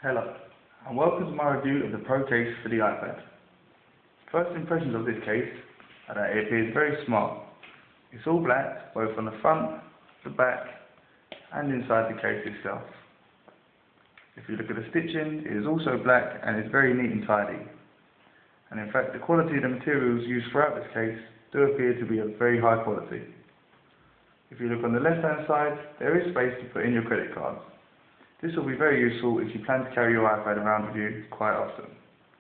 Hello, and welcome to my review of the Pro case for the iPad. First impressions of this case are that it appears very smart. It's all black, both on the front, the back, and inside the case itself. If you look at the stitching, it is also black and is very neat and tidy. And in fact, the quality of the materials used throughout this case do appear to be of very high quality. If you look on the left hand side, there is space to put in your credit cards. This will be very useful if you plan to carry your iPad around with you quite often.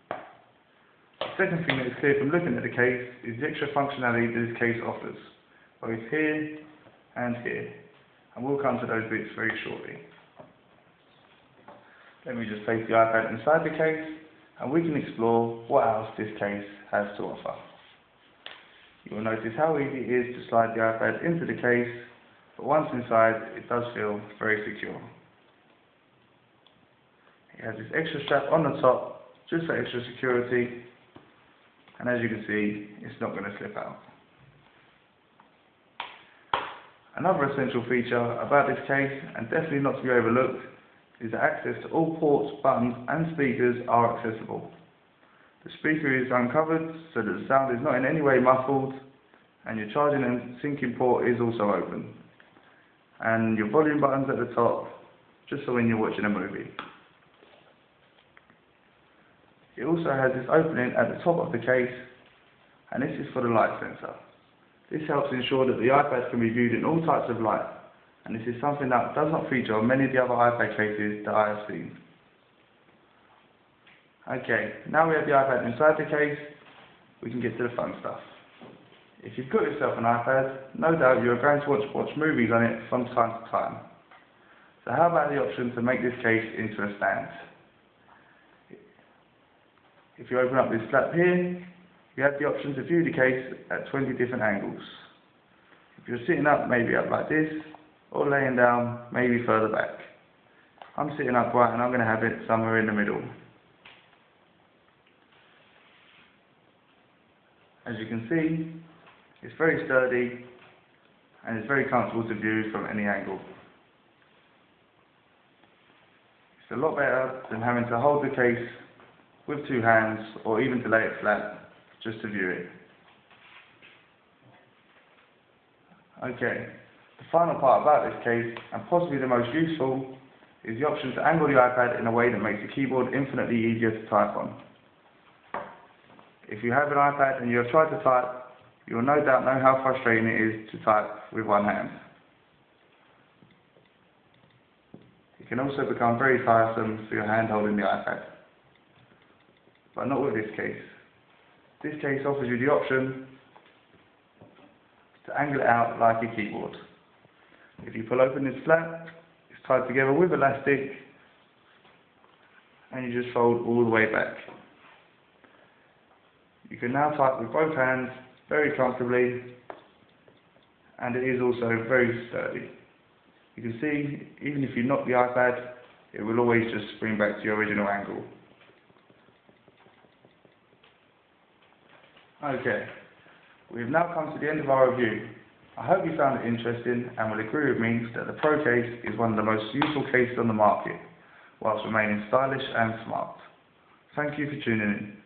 The second thing that is clear from looking at the case is the extra functionality that this case offers, both here and here, and we'll come to those bits very shortly. Let me just place the iPad inside the case and we can explore what else this case has to offer. You will notice how easy it is to slide the iPad into the case, but once inside it does feel very secure. It has this extra strap on the top, just for extra security, and as you can see, it's not going to slip out. Another essential feature about this case, and definitely not to be overlooked, is that access to all ports, buttons and speakers are accessible. The speaker is uncovered so that the sound is not in any way muffled, and your charging and syncing port is also open. And your volume buttons at the top, just for when you're watching a movie. It also has this opening at the top of the case, and this is for the light sensor. This helps ensure that the iPad can be viewed in all types of light, and this is something that does not feature on many of the other iPad cases that I have seen. Okay, now we have the iPad inside the case, we can get to the fun stuff. If you've got yourself an iPad, no doubt you are going to watch movies on it from time to time. So how about the option to make this case into a stand? If you open up this flap here, you have the option to view the case at 20 different angles. If you're sitting up, maybe up like this, or laying down, maybe further back. I'm sitting upright and I'm going to have it somewhere in the middle. As you can see, it's very sturdy and it's very comfortable to view from any angle. It's a lot better than having to hold the case with two hands, or even to lay it flat, just to view it. Okay, the final part about this case, and possibly the most useful, is the option to angle the iPad in a way that makes the keyboard infinitely easier to type on. If you have an iPad and you have tried to type, you will no doubt know how frustrating it is to type with one hand. It can also become very tiresome for your hand holding the iPad. But not with this case. This case offers you the option to angle it out like a keyboard. If you pull open this flap, it's tied together with elastic, and you just fold all the way back. You can now type with both hands very comfortably, and it is also very sturdy. You can see, even if you knock the iPad, it will always just spring back to your original angle. Okay, we have now come to the end of our review. I hope you found it interesting and will agree with me that the Pro case is one of the most useful cases on the market, whilst remaining stylish and smart. Thank you for tuning in.